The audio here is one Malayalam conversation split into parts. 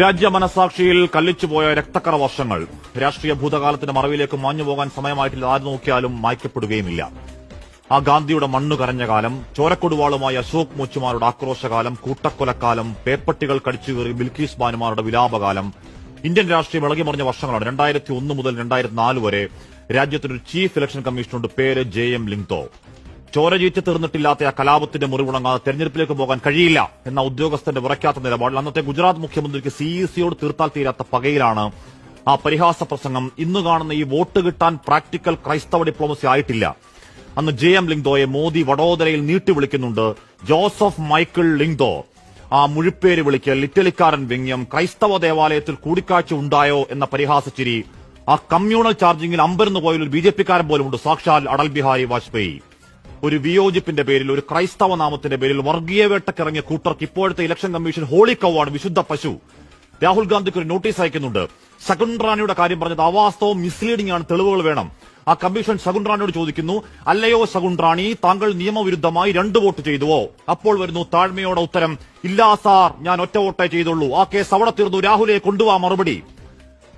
രാജ്യ മനസാക്ഷിയിൽ കല്ലിച്ചുപോയ രക്തക്കറ വർഷങ്ങൾ. രാഷ്ട്രീയ ഭൂതകാലത്തിന്റെ മറവിലേക്ക് മാഞ്ഞുപോകാൻ സമയമായിട്ടില്ല. ആര് നോക്കിയാലും മായ്ക്കപ്പെടുകയുമില്ല. ആ ഗാന്ധിയുടെ മണ്ണു കരഞ്ഞ കാലം, ചോരക്കൊടുവാളുമായി അശോക് മൂച്ചുമാരുടെ ആക്രോശകാലം, കൂട്ടക്കൊലക്കാലം, പേപ്പട്ടികൾ കടിച്ചുകീറി ബിൽക്കീസ് ബാനുമാരുടെ വിലാപകാലം. ഇന്ത്യൻ രാഷ്ട്രീയം ഇളകിമറിഞ്ഞ വർഷങ്ങളാണ്. 2001 മുതൽ 2004 വരെ രാജ്യത്തിനൊരു ചീഫ് ഇലക്ഷൻ കമ്മീഷനുണ്ട്. പേര് JM ലിങ്തോ. ചോരചീറ്റ് തീർന്നിട്ടില്ലാത്ത ആ കലാപത്തിന്റെ മുറിവുണങ്ങാതെ തെരഞ്ഞെടുപ്പിലേക്ക് പോകാൻ കഴിയില്ല എന്ന ഉദ്യോഗസ്ഥന്റെ വിറയ്ക്കാത്ത നിലപാടിൽ അന്നത്തെ ഗുജറാത്ത് മുഖ്യമന്ത്രിക്ക് CECയോട് തീർത്താൽ തീരാത്ത പകയിലാണ് ആ പരിഹാസ പ്രസംഗം. ഇന്ന് കാണുന്ന ഈ വോട്ട് കിട്ടാൻ പ്രാക്ടിക്കൽ ക്രൈസ്തവ ഡിപ്ലോമസി ആയിട്ടില്ല. അന്ന് JM ലിങ്തോയെ മോദി വഡോദരയിൽ നീട്ടി വിളിക്കുന്നുണ്ട്. Joseph Michael Lyngdoh. ആ മുഴുപ്പേര് വിളിക്കൽ, ഇറ്റലിക്കാരൻ വ്യംഗ്യം, ക്രൈസ്തവ ദേവാലയത്തിൽ കൂടിക്കാഴ്ച ഉണ്ടായോ എന്ന പരിഹാസച്ചിരി. ആ കമ്മ്യൂണൽ ചാർജിംഗിൽ അമ്പരന്ന് പോയൊരു BJPക്കാരൻ പോലുമുണ്ട്, സാക്ഷാൽ അടൽ ബിഹാരി വാജ്പേയി. ഒരു വിയോജിപ്പിന്റെ പേരിൽ, ഒരു ക്രൈസ്തവ നാമത്തിന്റെ പേരിൽ വർഗീയ വേട്ടക്കിറങ്ങിയ കൂട്ടർക്ക് ഇപ്പോഴത്തെ ഇലക്ഷൻ കമ്മീഷൻ ഹോളി കൗവാണ്, വിശുദ്ധ പശു. രാഹുൽ ഗാന്ധിക്ക് ഒരു നോട്ടീസ് അയക്കുന്നുണ്ട്. ശകുൻ റാണിയുടെ കാര്യം പറഞ്ഞത് അവാസ്തവം, മിസ്ലീഡിംഗ് ആണ്, തെളിവുകൾ വേണം. ആ കമ്മീഷൻ ശകുൻ റാണിയോട് ചോദിക്കുന്നു, അല്ലയോ ശകുൻ റാണി, താങ്കൾ നിയമവിരുദ്ധമായി 2 വോട്ട് ചെയ്തുവോ? അപ്പോൾ വരുന്നു താഴ്മയോടെ ഉത്തരം, ഇല്ല സാർ, ഞാൻ ഒറ്റ വോട്ടേ ചെയ്തുള്ളൂ. ആ കേസ് അവിടെ തീർന്നു, രാഹുലെ കൊണ്ടുപോവാ മറുപടി.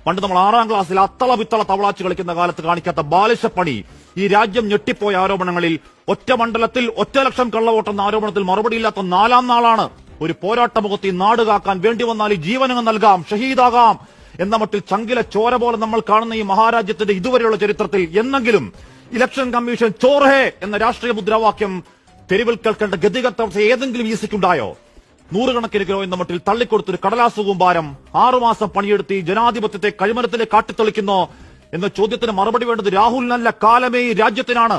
പണ്ട് നമ്മൾ 6ാം ക്ലാസ്സിൽ അത്തള പിത്തള തവളാച്ച് കളിക്കുന്ന കാലത്ത് കാണിക്കാത്ത ബാലിശപ്പണി ഈ രാജ്യം ഞെട്ടിപ്പോയ ആരോപണങ്ങളിൽ. ഒറ്റ മണ്ഡലത്തിൽ 1 ലക്ഷം കള്ളവോട്ടെന്ന ആരോപണത്തിൽ മറുപടിയില്ലാത്ത 4ാം നാളാണ്. ഒരു പോരാട്ടമുഖത്ത് ഈ നാട് കാക്കാൻ വേണ്ടി വന്നാൽ ഈ ജീവനങ്ങ് നൽകാം, ഷഹീദാകാം എന്ന മട്ടിൽ ചങ്കിലെ ചോര പോലെ നമ്മൾ കാണുന്ന ഈ മഹാരാജ്യത്തിന്റെ ഇതുവരെയുള്ള ചരിത്രത്തിൽ എന്നെങ്കിലും ഇലക്ഷൻ കമ്മീഷൻ ചോർഹേ എന്ന രാഷ്ട്രീയ മുദ്രാവാക്യം തെരുവിൽ കേൾക്കേണ്ട ഗതികത്ത ഏതെങ്കിലും ഈസിക്കുണ്ടായോ? 100 കണക്കിന് കിലോ എന്ന മട്ടിൽ തള്ളിക്കൊടുത്തൊരു കടലാസു കൂമ്പാരം 6 മാസം പണിയെടുത്ത് ഈ ജനാധിപത്യത്തെ കഴിമരത്തിലേക്ക് കാട്ടിത്തെളിക്കുന്നോ എന്ന ചോദ്യത്തിന് മറുപടി വേണ്ടത് രാഹുലിനല്ല, കാലമേ ഈ രാജ്യത്തിനാണ്.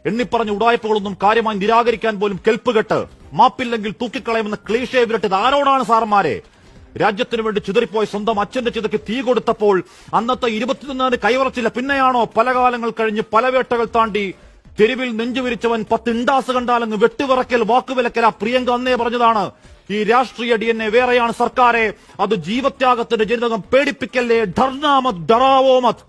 എണ്ണിപ്പറഞ്ഞ ഉടായ്പകളൊന്നും കാര്യമായി നിരാകരിക്കാൻ പോലും കെൽപ്പുകെട്ട് മാപ്പില്ലെങ്കിൽ തൂക്കിക്കളയുമെന്ന ക്ലീഷേ വിരട്ടത് ആരോടാണ് സാറന്മാരെ? രാജ്യത്തിനു വേണ്ടി ചിതറിപ്പോയ സ്വന്തം അച്ഛന്റെ ചിതയ്ക്ക് തീ കൊടുത്തപ്പോൾ അന്നത്തെ 21 കൈവറച്ചില്ല. പിന്നെയാണോ പല കാലങ്ങൾ കഴിഞ്ഞ് പല വേട്ടകൾ താണ്ടി തെരുവിൽ നെഞ്ചുവിരിച്ചവൻ 10 ഇണ്ടാസ് കണ്ടാലങ്ങ് വെട്ടുവിറക്കൽ, വാക്കുവിലക്കൽ? ആ പ്രിയങ്ക അന്നേ പറഞ്ഞതാണ്, ഈ രാഷ്ട്രീയ DNA വേറെയാണ് സർക്കാരെ, അത് ജീവത്യാഗത്തിന്റെ ജനിതകം, പേടിപ്പിക്കല്ലേ, ഡർനാമത് ഡറാവോ മത്.